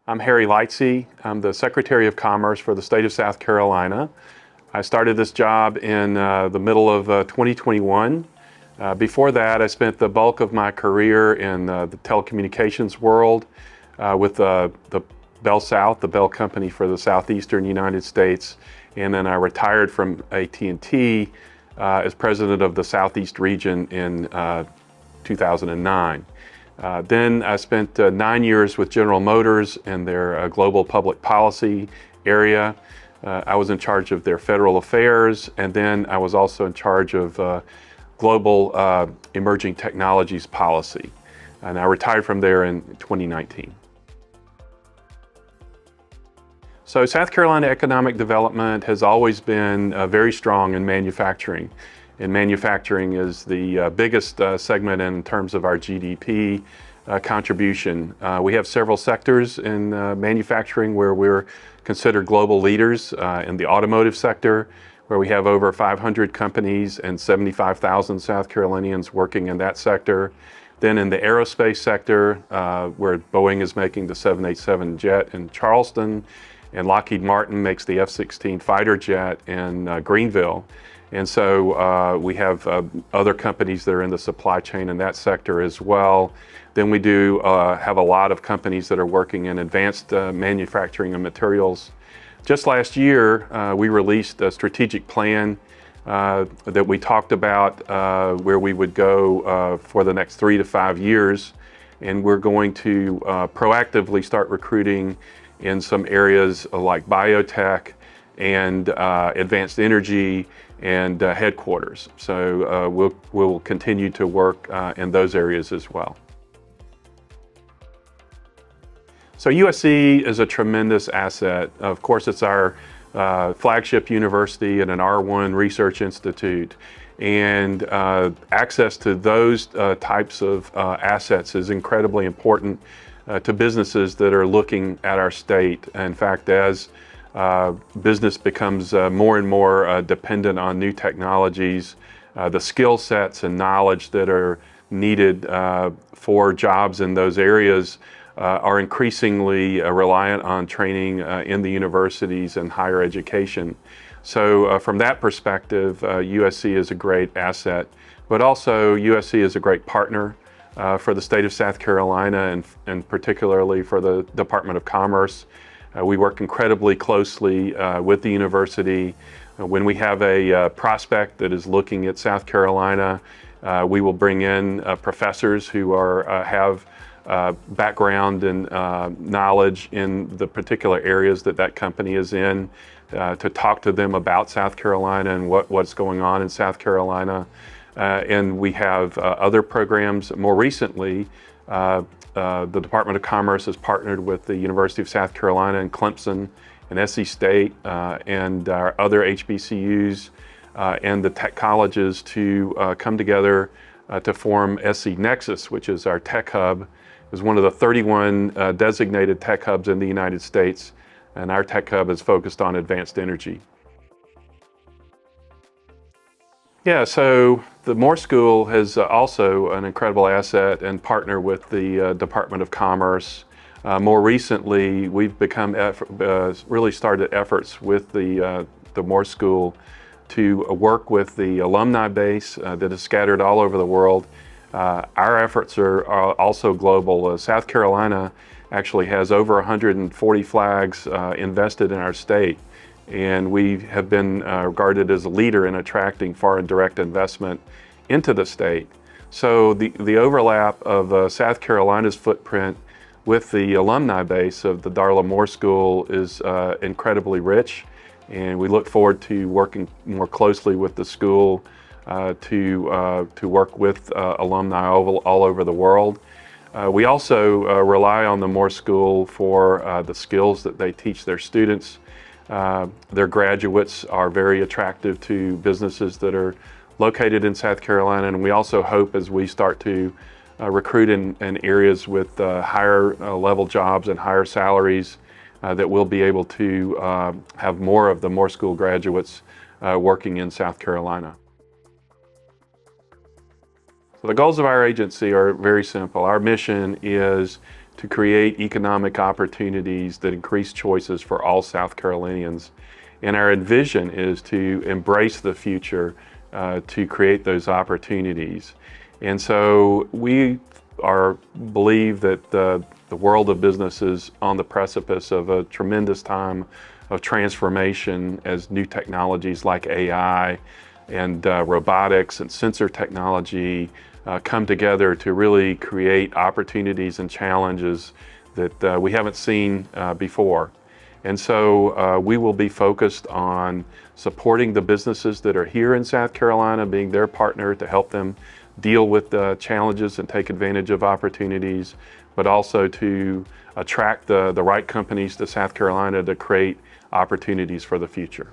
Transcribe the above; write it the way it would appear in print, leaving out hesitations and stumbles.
I'm Harry Lightsey. I'm the Secretary of Commerce for the state of South Carolina. I started this job in the middle of 2021. Before that, I spent the bulk of my career in the telecommunications world with the Bell South, the Bell Company for the southeastern United States. And then I retired from AT&T as president of the Southeast region in 2009. Then I spent 9 years with General Motors in their global public policy area. I was in charge of their federal affairs, and then I was also in charge of global emerging technologies policy. And I retired from there in 2019. So South Carolina economic development has always been very strong in manufacturing. And manufacturing is the biggest segment in terms of our GDP contribution. We have several sectors in manufacturing where we're considered global leaders. In the automotive sector, where we have over 500 companies and 75,000 South Carolinians working in that sector. Then in the aerospace sector, where Boeing is making the 787 jet in Charleston, and Lockheed Martin makes the F-16 fighter jet in Greenville. And so we have other companies that are in the supply chain in that sector as well. Then we do have a lot of companies that are working in advanced manufacturing and materials. Just last year, we released a strategic plan that we talked about where we would go for the next 3 to 5 years. And we're going to proactively start recruiting in some areas like biotech and advanced energy and headquarters. So we'll continue to work in those areas as well. So USC is a tremendous asset. Of course, it's our flagship university and an R1 research institute. And access to those types of assets is incredibly important to businesses that are looking at our state. In fact, as business becomes more and more dependent on new technologies, the skill sets and knowledge that are needed for jobs in those areas are increasingly reliant on training in the universities and higher education. So from that perspective, USC is a great asset, but also USC is a great partner for the state of South Carolina and particularly for the Department of Commerce. We work incredibly closely with the university. When we have a prospect that is looking at South Carolina, we will bring in professors who have background and knowledge in the particular areas that company is in to talk to them about South Carolina and what's going on in South Carolina. And we have other programs. More recently, the Department of Commerce has partnered with the University of South Carolina and Clemson and SC State and our other HBCUs and the tech colleges to come together to form SC Nexus, which is our tech hub. It is one of the 31 designated tech hubs in the United States, and our tech hub is focused on advanced energy. Yeah, so the Moore School is also an incredible asset and partner with the Department of Commerce. More recently, we've really started efforts with the Moore School to work with the alumni base that is scattered all over the world. Our efforts are also global. South Carolina actually has over 140 flags invested in our state. And we have been regarded as a leader in attracting foreign direct investment into the state. So the overlap of South Carolina's footprint with the alumni base of the Darla Moore School is incredibly rich. And we look forward to working more closely with the school to work with alumni all over the world. We also rely on the Moore School for the skills that they teach their students. Their graduates are very attractive to businesses that are located in South Carolina, and we also hope as we start to recruit in areas with higher level jobs and higher salaries that we'll be able to have more of the Moore School graduates working in South Carolina. So the goals of our agency are very simple. Our mission is to create economic opportunities that increase choices for all South Carolinians. And our vision is to embrace the future to create those opportunities. And so we believe that the world of business is on the precipice of a tremendous time of transformation as new technologies like AI and robotics and sensor technology come together to really create opportunities and challenges that we haven't seen before. And so we will be focused on supporting the businesses that are here in South Carolina, being their partner to help them deal with the challenges and take advantage of opportunities, but also to attract the right companies to South Carolina to create opportunities for the future.